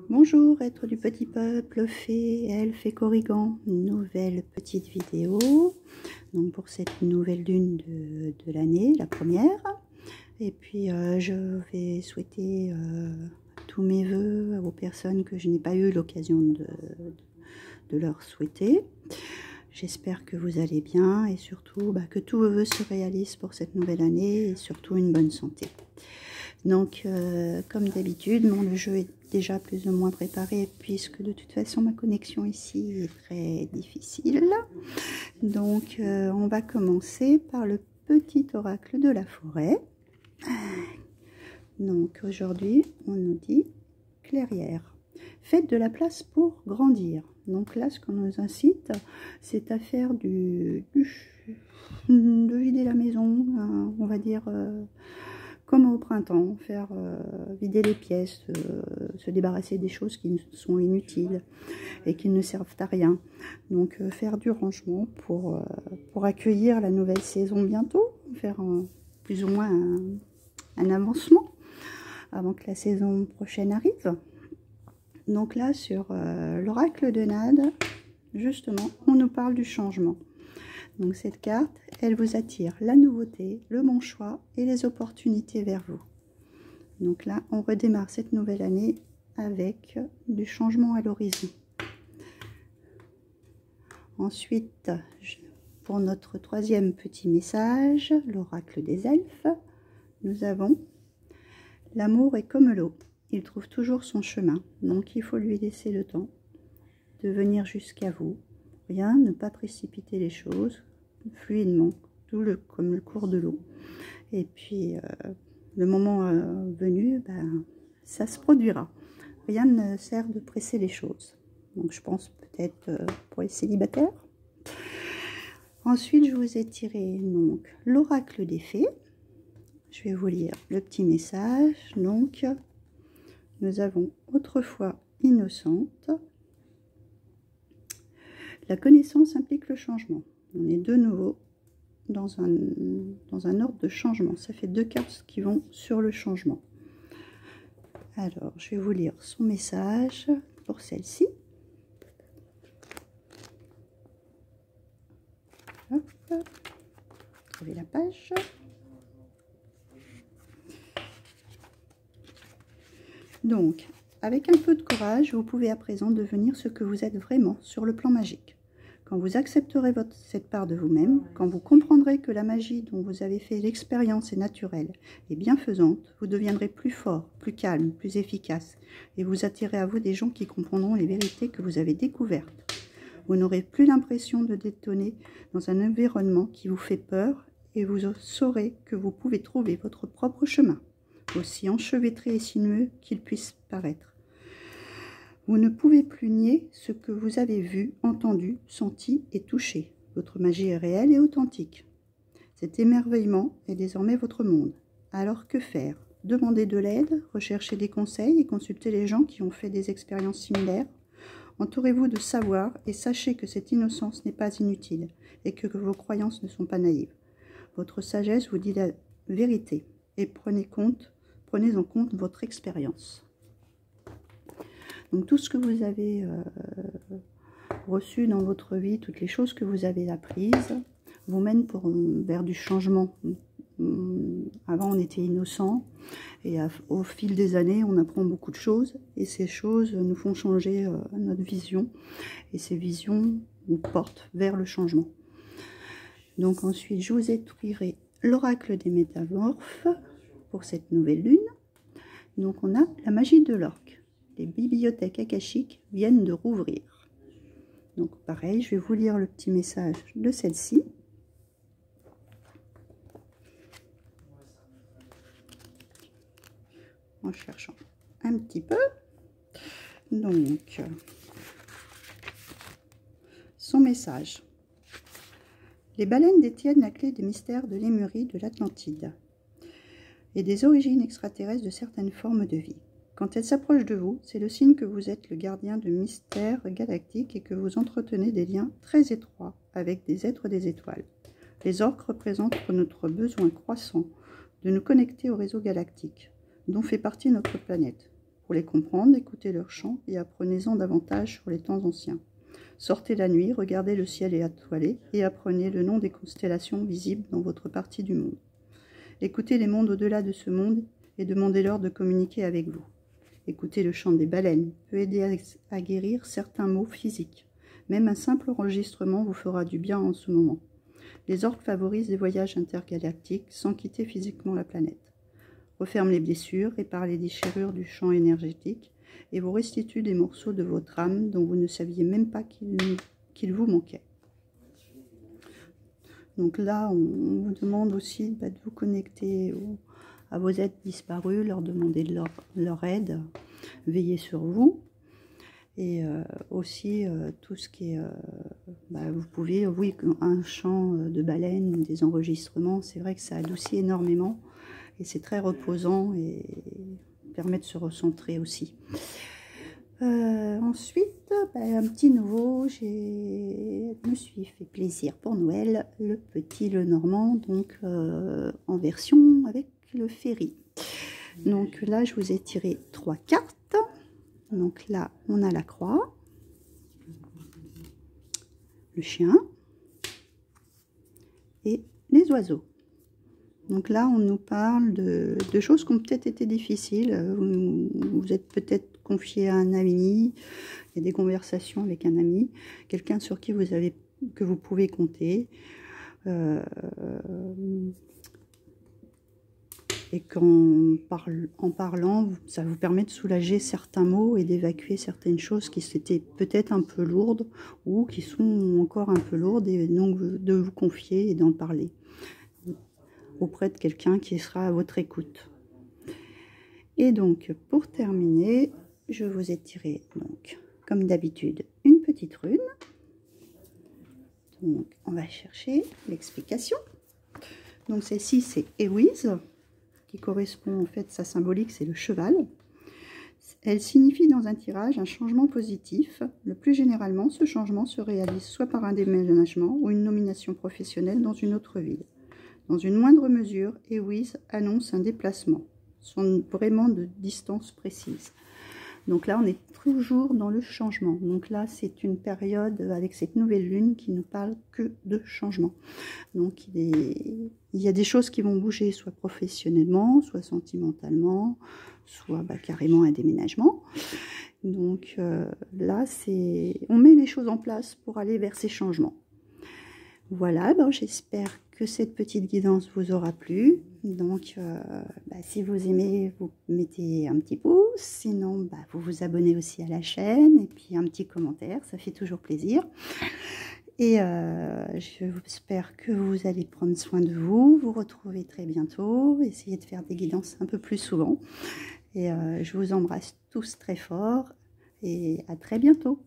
Bonjour, êtres du petit peuple, fées, elfes et corrigans, nouvelle petite vidéo donc pour cette nouvelle lune de l'année, la première. Et puis je vais souhaiter tous mes vœux aux personnes que je n'ai pas eu l'occasion de leur souhaiter. J'espère que vous allez bien et surtout que tous vos vœux se réalisent pour cette nouvelle année et surtout une bonne santé. Donc, comme d'habitude, le jeu est déjà plus ou moins préparé puisque de toute façon ma connexion ici est très difficile. Donc, on va commencer par le petit oracle de la forêt. Donc, aujourd'hui, on nous dit clairière. Faites de la place pour grandir. Donc là, ce qu'on nous incite, c'est à faire de vider la maison, on va dire... comme au printemps, faire vider les pièces, se débarrasser des choses qui sont inutiles et qui ne servent à rien. Donc faire du rangement pour accueillir la nouvelle saison bientôt, faire plus ou moins un avancement avant que la saison prochaine arrive. Donc là, sur l'oracle de Nade, justement, on nous parle du changement. Donc cette carte, elle vous attire la nouveauté, le bon choix et les opportunités vers vous. Donc là, on redémarre cette nouvelle année avec du changement à l'horizon. Ensuite, pour notre troisième petit message, l'oracle des elfes, nous avons l'amour est comme l'eau, il trouve toujours son chemin. Donc il faut lui laisser le temps de venir jusqu'à vous. Rien, ne pas précipiter les choses fluidement, comme le cours de l'eau. Et puis, le moment venu, ça se produira. Rien ne sert de presser les choses. Donc, je pense peut-être pour les célibataires. Ensuite, je vous ai tiré donc l'oracle des fées. Je vais vous lire le petit message. Donc, nous avons autrefois innocente. La connaissance implique le changement. On est de nouveau dans un ordre de changement. Ça fait deux cartes qui vont sur le changement. Alors, je vais vous lire son message pour celle-ci. Trouvez la page. Donc, avec un peu de courage, vous pouvez à présent devenir ce que vous êtes vraiment sur le plan magique. Quand vous accepterez cette part de vous-même, quand vous comprendrez que la magie dont vous avez fait l'expérience est naturelle et bienfaisante, vous deviendrez plus fort, plus calme, plus efficace et vous attirez à vous des gens qui comprendront les vérités que vous avez découvertes. Vous n'aurez plus l'impression de détonner dans un environnement qui vous fait peur et vous saurez que vous pouvez trouver votre propre chemin, aussi enchevêtré et sinueux qu'il puisse paraître. Vous ne pouvez plus nier ce que vous avez vu, entendu, senti et touché. Votre magie est réelle et authentique. Cet émerveillement est désormais votre monde. Alors que faire? Demandez de l'aide, recherchez des conseils et consultez les gens qui ont fait des expériences similaires. Entourez-vous de savoir et sachez que cette innocence n'est pas inutile et que vos croyances ne sont pas naïves. Votre sagesse vous dit la vérité et prenez en compte votre expérience. Donc tout ce que vous avez reçu dans votre vie, toutes les choses que vous avez apprises, vous mènent vers du changement. Avant on était innocent et au fil des années on apprend beaucoup de choses et ces choses nous font changer notre vision et ces visions nous portent vers le changement. Donc ensuite je vous ai tiré l'oracle des métamorphes pour cette nouvelle lune. Donc on a la magie de l'orque. Les bibliothèques akashiques viennent de rouvrir. Donc pareil, je vais vous lire le petit message de celle-ci. En cherchant un petit peu. Donc, son message. Les baleines détiennent la clé des mystères de Lémurie de l'Atlantide et des origines extraterrestres de certaines formes de vie. Quand elles s'approchent de vous, c'est le signe que vous êtes le gardien de mystères galactiques et que vous entretenez des liens très étroits avec des êtres des étoiles. Les orques représentent notre besoin croissant de nous connecter au réseau galactique, dont fait partie notre planète. Pour les comprendre, écoutez leurs chants et apprenez-en davantage sur les temps anciens. Sortez la nuit, regardez le ciel étoilé et apprenez le nom des constellations visibles dans votre partie du monde. Écoutez les mondes au-delà de ce monde et demandez-leur de communiquer avec vous. Écoutez le chant des baleines peut aider à guérir certains maux physiques. Même un simple enregistrement vous fera du bien en ce moment. Les orques favorisent les voyages intergalactiques sans quitter physiquement la planète. Referment les blessures, réparent les déchirures du champ énergétique et vous restituent des morceaux de votre âme dont vous ne saviez même pas qu'ils vous manquaient. Donc là, on vous demande aussi de vous connecter à vos êtres disparus, leur demander de leur aide, veiller sur vous. Et aussi tout ce qui est, vous pouvez, oui, un chant de baleine, des enregistrements, c'est vrai que ça adoucit énormément et c'est très reposant et permet de se recentrer aussi. Ensuite, un petit nouveau, je me suis fait plaisir pour Noël, le petit Lenormand, donc en version avec le ferry. Donc là, je vous ai tiré 3 cartes. Donc là, on a la croix, le chien et les oiseaux. Donc là, on nous parle de choses qui ont peut-être été difficiles. Vous êtes peut-être confié à un ami, il y a des conversations avec un ami, quelqu'un sur qui que vous pouvez compter. Et en parlant, ça vous permet de soulager certains maux et d'évacuer certaines choses qui étaient peut-être un peu lourdes ou qui sont encore un peu lourdes, et donc de vous confier et d'en parler auprès de quelqu'un qui sera à votre écoute. Et donc, pour terminer, je vous ai tiré, donc, comme d'habitude, une petite rune. Donc, on va chercher l'explication. Donc, celle-ci, c'est Ewiz, qui correspond, en fait, sa symbolique, c'est le cheval. Elle signifie dans un tirage un changement positif. Le plus généralement, ce changement se réalise soit par un déménagement ou une nomination professionnelle dans une autre ville. Dans une moindre mesure, Ewiz annonce un déplacement, sans vraiment de distance précise. Donc là, on est toujours dans le changement. Donc là, c'est une période avec cette nouvelle lune qui ne parle que de changement. Donc il y a des choses qui vont bouger, soit professionnellement, soit sentimentalement, soit carrément un déménagement. Donc là, on met les choses en place pour aller vers ces changements. Voilà, j'espère que cette petite guidance vous aura plu. Donc, si vous aimez, vous mettez un petit pouce. Sinon, vous vous abonnez aussi à la chaîne. Et puis, un petit commentaire, ça fait toujours plaisir. Et j'espère que vous allez prendre soin de vous. Vous retrouvez très bientôt. Essayez de faire des guidances un peu plus souvent. Et je vous embrasse tous très fort. Et à très bientôt.